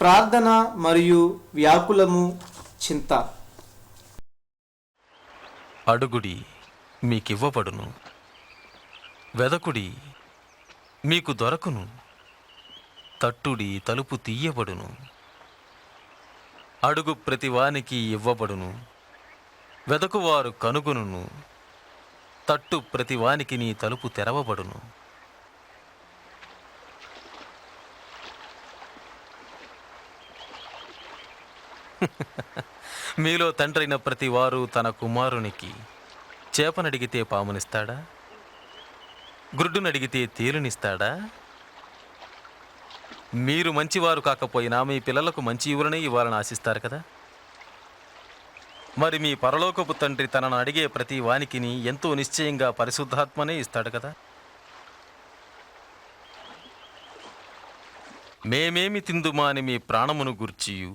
ప్రార్థన మరియు వ్యాకులము చింత. అడుగుడి మీకివ్వబడును, వెదకుడి మీకు దొరకును, తట్టుడి తలుపు తీయబడును. అడుగు ప్రతివానికి ఇవ్వబడును, వెదకువారు కనుగొనును, తట్టు ప్రతివానికి నీ తలుపు తెరవబడును. మీలో తండ్రైన ప్రతివారు తన కుమారునికి చేపనడిగితే పామునిస్తాడా? గుడ్డునడిగితే తేలునిస్తాడా? మీరు మంచివారు కాకపోయినా మీ పిల్లలకు మంచి ఇవ్వలనే ఇవ్వాలని ఆశిస్తారు కదా. మరి మీ పరలోకపు తండ్రి తనను అడిగే ప్రతి వానికిని ఎంతో నిశ్చయంగా పరిశుద్ధాత్మనే ఇస్తాడు కదా. మేమేమి తిందుమా అని మీ ప్రాణమును గూర్చియు,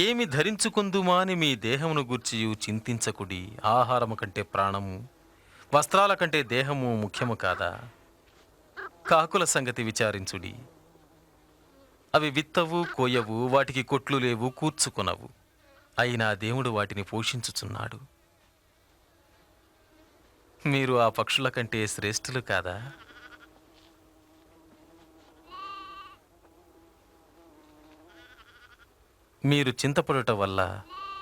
ఏమి ధరించుకుందుమా అని మీ దేహమును గూర్చియు చింతించకుడి. ఆహారము కంటే ప్రాణము, వస్త్రాల కంటే దేహము ముఖ్యము కాదా? కాకుల సంగతి విచారించుడి. అవి విత్తవు, కోయవు, వాటికి కొట్లు లేవు, కూర్చుకొనవు, అయినా దేవుడు వాటిని పోషించుచున్నాడు. మీరు ఆ పక్షుల కంటే శ్రేష్ఠులు కాదా? మీరు చింతపడుట వల్ల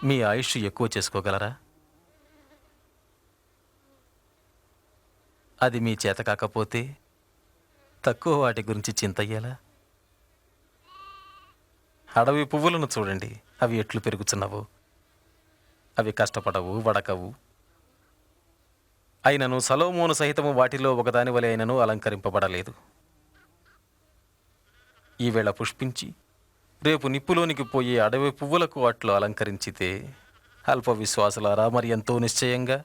మీ ఆయుష్ ఎక్కువ చేసుకోగలరా? అది మీ చేత కాకపోతే తక్కువ వాటి గురించి చింతయ్యేలా? అడవి పువ్వులను చూడండి, అవి ఎట్లు పెరుగుచున్నవో. అవి కష్టపడవు, వడకవు, అయినను సొలొమోను సహితము వాటిలో ఒకదాని వలె అయినను అలంకరింపబడలేదు. ఈవేళ పుష్పించి రేపు నిప్పులోనికి పోయే అడవి పువ్వులకు అట్లు అలంకరించితే, అల్ప విశ్వాసులారా, మరి ఎంతో నిశ్చయంగా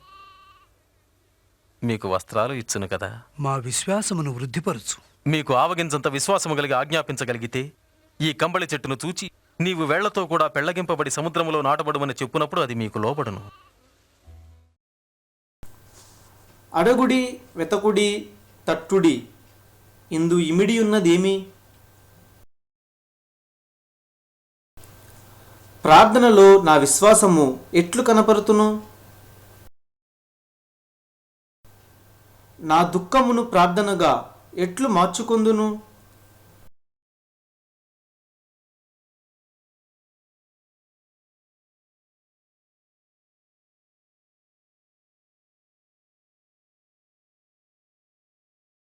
మీకు వస్త్రాలు ఇచ్చును కదా. మా విశ్వాసమును వృద్ధిపరచు. మీకు ఆవగించంత విశ్వాసము కలిగి ఆజ్ఞాపించగలిగితే ఈ కంబళి చెట్టును చూచి నీవు వేళ్లతో కూడా పెళ్లగింపబడి సముద్రములో నాటబడుమని చెప్పునప్పుడు అది మీకు లోబడును. అడగుడి, వెతకుడి, తట్టుడి, ఇందు ఇమిడియున్నదేమి? ప్రార్థనలో నా విశ్వాసము ఎట్లు కనపరుతును? నా దుఃఖమును ప్రార్థనగా ఎట్లు మార్చుకొందును?